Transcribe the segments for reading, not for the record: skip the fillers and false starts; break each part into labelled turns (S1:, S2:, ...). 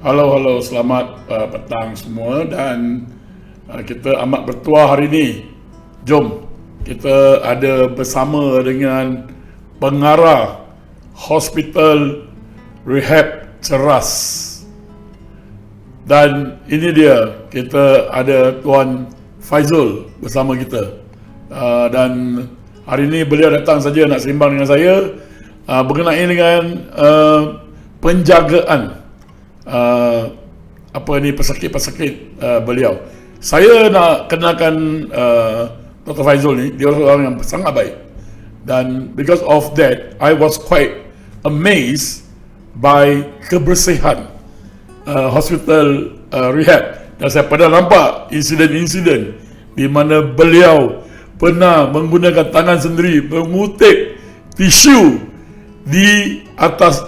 S1: Halo, selamat petang semua dan kita amat bertuah hari ini. Jom, kita ada bersama dengan pengarah Hospital Rehab Ceras. Dan ini dia, kita ada Tuan Faizul bersama kita. Dan hari ini beliau datang saja nak sembang dengan saya berkenaan dengan penjagaan pesakit-pesakit beliau. Saya nak kenalkan Dr. Faizul ni, dia orang yang sangat baik. Dan because of that, I was quite amazed by kebersihan hospital rehab. Dan saya pernah nampak insiden-insiden di mana beliau pernah menggunakan tangan sendiri mengutip tisu di atas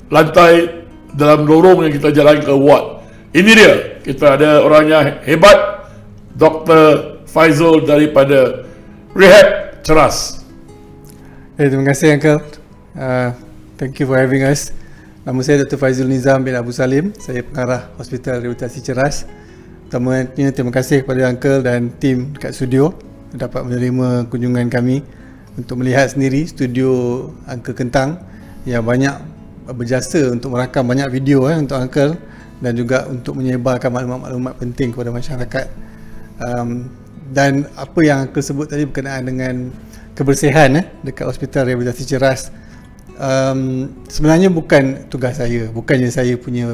S1: lantai dalam lorong yang kita jalan ke ward. Ini dia, kita ada orang yang hebat, Dr. Faizul daripada Rehab Ceras.
S2: Terima kasih Uncle. Thank you for having us. Nama saya Dr. Faizul Nizam bin Abu Salim. Saya pengarah Hospital Rehabilitasi Ceras. Pertamanya terima kasih kepada Uncle dan tim dekat studio dapat menerima kunjungan kami untuk melihat sendiri studio Uncle Kentang yang banyak berjasa untuk merakam banyak video untuk Uncle dan juga untuk menyebarkan maklumat-maklumat penting kepada masyarakat. Dan apa yang Uncle sebut tadi berkenaan dengan kebersihan dekat Hospital Rehabilitasi Ceras, sebenarnya bukan tugas saya, bukannya saya punya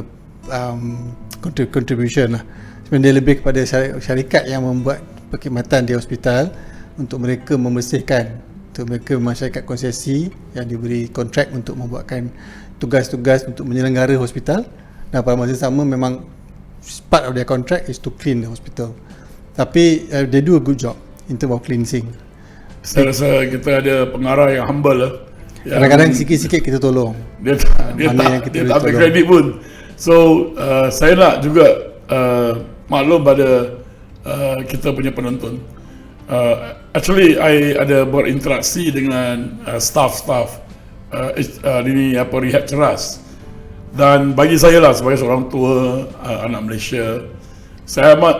S2: contribution lah. Sebenarnya dia lebih kepada syarikat yang membuat perkhidmatan di hospital untuk mereka membersihkan, untuk mereka masyarakat konsesi yang diberi kontrak untuk membuatkan tugas-tugas untuk menyelenggara hospital, dan pada masa sama memang part of their contract is to clean the hospital. Tapi they do a good job in terms of cleansing.
S1: Saya rasa kita ada pengarah yang humble lah.
S2: Kadang-kadang sikit-sikit kita tolong.
S1: Dia tak ambil kredit pun. So saya nak juga maklum pada kita punya penonton. Actually I ada berinteraksi dengan staff-staff Rehab Ceras, dan bagi saya lah sebagai seorang tua anak Malaysia, saya amat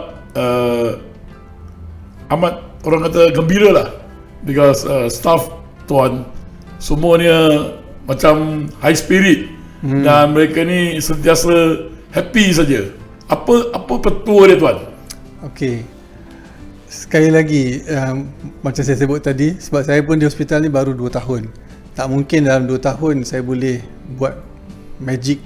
S1: orang kata gembira lah, because staff tuan semuanya macam high spirit dan mereka ni sentiasa happy saja. Apa petua dia tuan?
S2: Okey, sekali lagi macam saya sebut tadi, sebab saya pun di hospital ni baru 2 tahun. Tak mungkin dalam 2 tahun saya boleh buat magic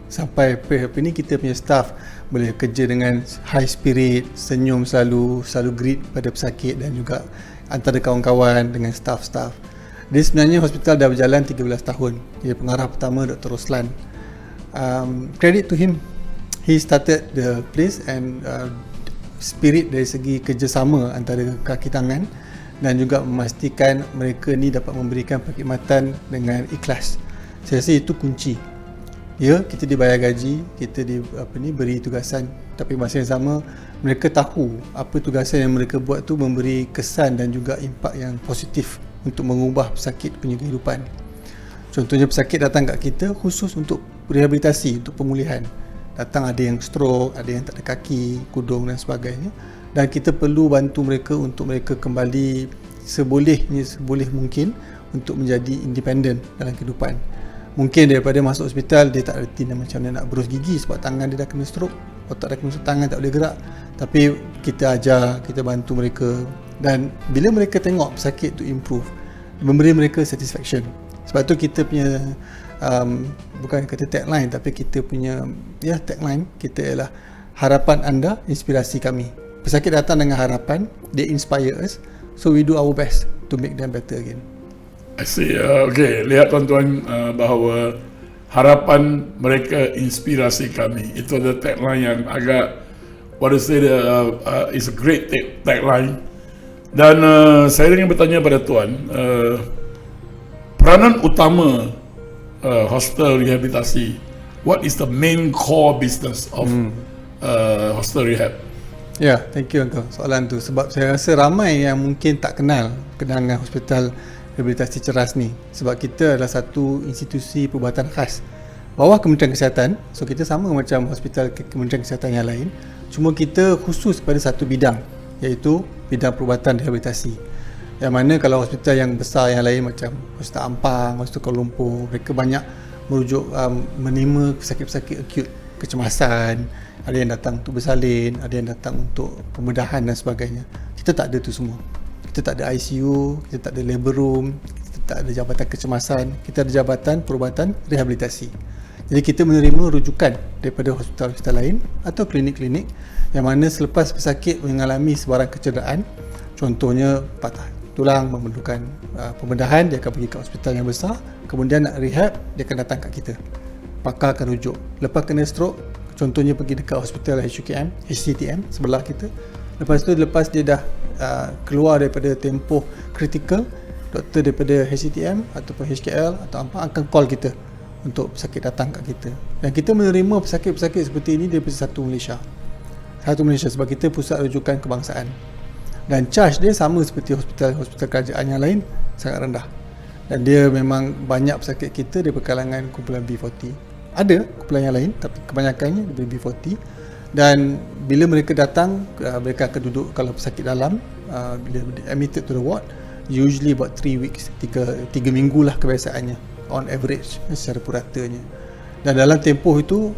S2: sampai apa ni. Kita punya staff boleh kerja dengan high spirit, senyum selalu greet pada pesakit dan juga antara kawan-kawan dengan staff-staff. Dia sebenarnya hospital dah berjalan 13 tahun. Dia pengarah pertama Dr. Roslan. Credit to him, he started the place, and spirit dari segi kerjasama antara kaki tangan dan juga memastikan mereka ni dapat memberikan perkhidmatan dengan ikhlas. Saya rasa itu kunci. Ya, kita dibayar gaji, kita beri tugasan, tapi masa yang sama mereka tahu apa tugasan yang mereka buat tu memberi kesan dan juga impak yang positif untuk mengubah pesakit punya kehidupan. Contohnya pesakit datang kat kita khusus untuk rehabilitasi, untuk pemulihan. Datang ada yang stroke, ada yang tak ada kaki, kudung dan sebagainya, dan kita perlu bantu mereka untuk mereka kembali seboleh mungkin untuk menjadi independen dalam kehidupan. Mungkin daripada masuk hospital dia tak reti macam mana nak berus gigi sebab tangan dia dah kena stroke, otak dah kena stroke, tangan tak boleh gerak. Tapi kita ajar, kita bantu mereka, dan bila mereka tengok pesakit tu improve, memberi mereka satisfaction. Sebab tu kita punya bukan kata tagline, tapi kita punya tagline kita ialah harapan anda, inspirasi kami. Pesakit datang dengan harapan, they inspire us, so we do our best to make them better again.
S1: I see. Okay, lihat tuan-tuan bahawa harapan mereka inspirasi kami. Itu ada tagline yang agak, is a great tagline. Dan saya ingin bertanya pada tuan, peranan utama hospital rehabilitasi, what is the main core business of hospital rehab?
S2: Thank you Uncle soalan tu, sebab saya rasa ramai yang mungkin tak kenal dengan Hospital Rehabilitasi Ceras ni, sebab kita adalah satu institusi perubatan khas bawah Kementerian Kesihatan. So kita sama macam hospital Kementerian Kesihatan yang lain, cuma kita khusus pada satu bidang, iaitu bidang perubatan rehabilitasi. Yang mana kalau hospital yang besar yang lain macam Hospital Ampang, Hospital Kuala Lumpur, mereka banyak merujuk menerima pesakit-pesakit akut, kecemasan, ada yang datang untuk bersalin, ada yang datang untuk pembedahan dan sebagainya. Kita tak ada tu semua. Kita tak ada ICU, kita tak ada labor room, kita tak ada jabatan kecemasan, kita ada jabatan perubatan rehabilitasi. Jadi kita menerima rujukan daripada hospital-hospital lain atau klinik-klinik yang mana selepas pesakit mengalami sebarang kecederaan, contohnya patah tulang, memerlukan pembedahan, dia akan pergi ke hospital yang besar, kemudian nak rehab, dia akan datang kat kita. Pakar akan rujuk. Lepas kena stroke, contohnya pergi dekat hospital HCTM sebelah kita. Lepas tu, lepas dia dah keluar daripada tempoh kritikal, doktor daripada HCTM ataupun HKL atau apa akan call kita untuk pesakit datang kat kita. Dan kita menerima pesakit-pesakit seperti ini daripada satu Malaysia. Satu Malaysia sebab kita pusat rujukan kebangsaan. Dan charge dia sama seperti hospital kerajaan yang lain, sangat rendah. Dan dia memang banyak pesakit kita daripada kalangan kumpulan B40. Ada kumpulan yang lain tapi kebanyakannya daripada B40. Dan bila mereka datang, mereka akan duduk, kalau pesakit dalam, bila admitted to the ward, usually about 3 weeks, 3 minggu lah kebiasaannya on average secara puratanya. Dan dalam tempoh itu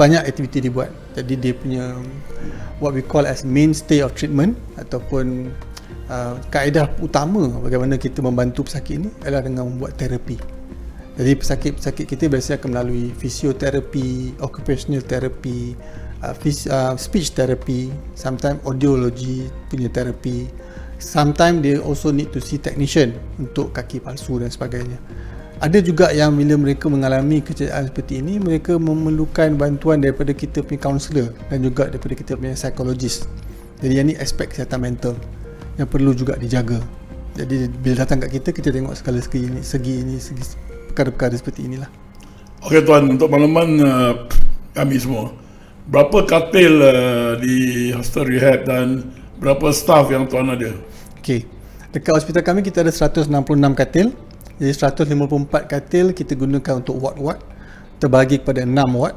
S2: banyak aktiviti dibuat. Jadi dia punya what we call as mainstay of treatment ataupun kaedah utama bagaimana kita membantu pesakit ini adalah dengan membuat terapi. Jadi pesakit-pesakit kita biasanya akan melalui fisioterapi, occupational therapy, speech therapy, sometimes audiology punya terapi. Sometimes they also need to see technician untuk kaki palsu dan sebagainya. Ada juga yang bila mereka mengalami kecederaan seperti ini, mereka memerlukan bantuan daripada kita punya kaunselor dan juga daripada kita punya psikologis. Jadi yang ni aspek kesihatan mental yang perlu juga dijaga. Jadi bila datang kat kita, kita tengok segala segi perkara-perkara seperti inilah.
S1: Okey tuan, untuk makluman kami semua, berapa katil di hostel rehab dan berapa staff yang tuan ada? Okey,
S2: dekat hospital kami kita ada 166 katil. Jadi 154 katil kita gunakan untuk ward-ward, terbagi kepada 6 ward.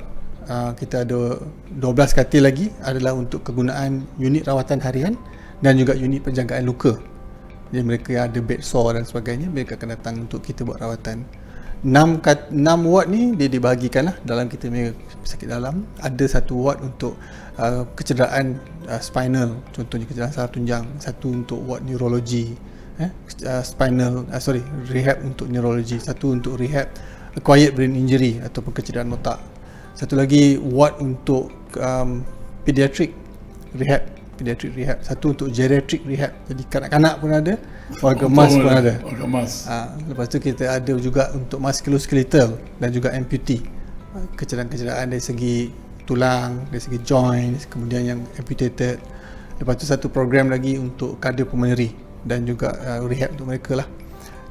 S2: Kita ada 12 katil lagi adalah untuk kegunaan unit rawatan harian dan juga unit penjagaan luka. Jadi mereka yang ada bed sore dan sebagainya, mereka akan datang untuk kita buat rawatan. 6 ward ni dia dibahagikan lah dalam kita punya sakit dalam. Ada satu ward untuk kecederaan spinal, contohnya kecederaan saraf tunjang, satu untuk ward neurologi, rehab untuk neurologi, satu untuk rehab acquired brain injury ataupun kecederaan otak, satu lagi ward untuk pediatric rehab, satu untuk geriatric rehab, jadi kanak-kanak pun ada, warga emas pun ada. Lepas tu kita ada juga untuk musculoskeletal dan juga amputee, kecederaan dari segi tulang, dari segi joint, kemudian yang amputated. Lepas tu satu program lagi untuk cardiopulmonary dan juga rehab untuk mereka lah.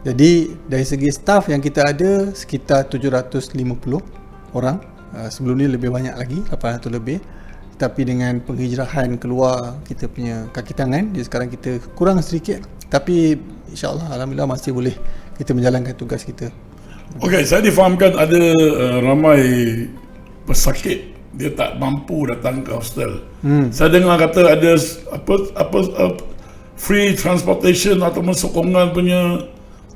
S2: Jadi dari segi staff yang kita ada sekitar 750 orang. Sebelum ni lebih banyak lagi, 800 lebih. Tapi dengan penghijrahan keluar kita punya kaki tangan, jadi sekarang kita kurang sedikit. Tapi insyaAllah, alhamdulillah masih boleh kita menjalankan tugas kita.
S1: Okey, saya difahamkan ada ramai pesakit dia tak mampu datang ke hostel. Saya dengar kata ada free transportation ataupun sokongan punya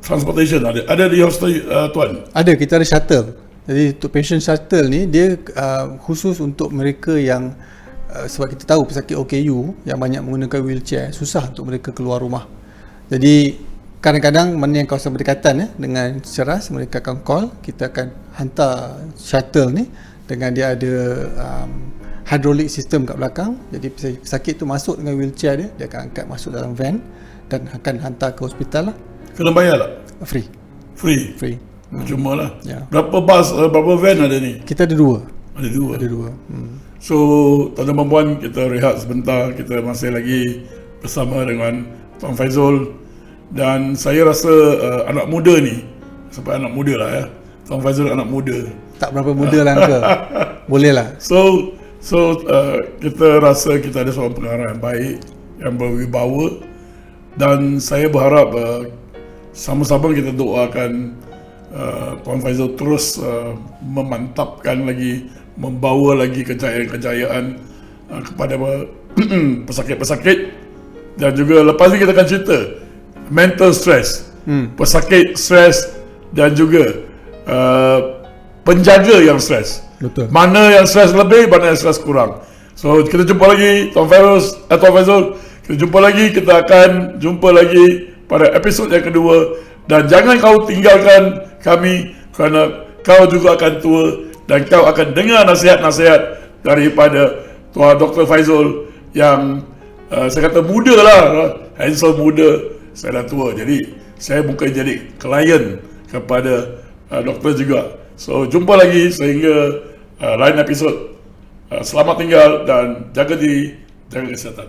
S1: transportation ada di hostel tuan?
S2: Ada, kita ada shuttle. Jadi untuk patient shuttle ni dia khusus untuk mereka yang sebab kita tahu pesakit OKU yang banyak menggunakan wheelchair, susah untuk mereka keluar rumah. Jadi kadang-kadang mana yang kawasan berdekatan dengan ceras, mereka akan call, kita akan hantar shuttle ni dengan dia ada hydraulic system kat belakang. Jadi pesakit tu masuk dengan wheelchair dia akan angkat masuk dalam van dan akan hantar ke hospital lah.
S1: Kena bayar tak?
S2: Free.
S1: Cuma lah. Ya. Berapa van ada ni?
S2: Kita ada dua.
S1: Ada dua. So tuan-tuan dan puan, kita rehat sebentar. Kita masih lagi bersama dengan Tuan Faizul. Dan saya rasa anak muda ni, sampai anak muda lah ya, Tuan Faizul anak muda.
S2: Tak berapa muda lah ke? Boleh lah.
S1: So kita rasa kita ada seorang pengarah yang baik, yang berwibawa, dan saya berharap sama-sama kita doakan Tuan Faizal terus memantapkan lagi, membawa lagi kejayaan-kejayaan kepada pesakit-pesakit. Dan juga lepas ni kita akan cerita mental stress, pesakit stres dan juga penjaga yang stres.
S2: Betul.
S1: Mana yang stres lebih, mana yang stres kurang. So kita jumpa lagi Tuan Faizal, kita jumpa lagi, kita akan jumpa lagi pada episod yang kedua. Dan jangan kau tinggalkan kami, kerana kau juga akan tua dan kau akan dengar nasihat-nasihat daripada Tuan Dr. Faizal yang saya kata muda lah, handsome muda, saya dah tua. Jadi saya bukan jadi klien kepada doktor juga. So jumpa lagi sehingga lain episod. Selamat tinggal dan jaga diri, jaga kesihatan.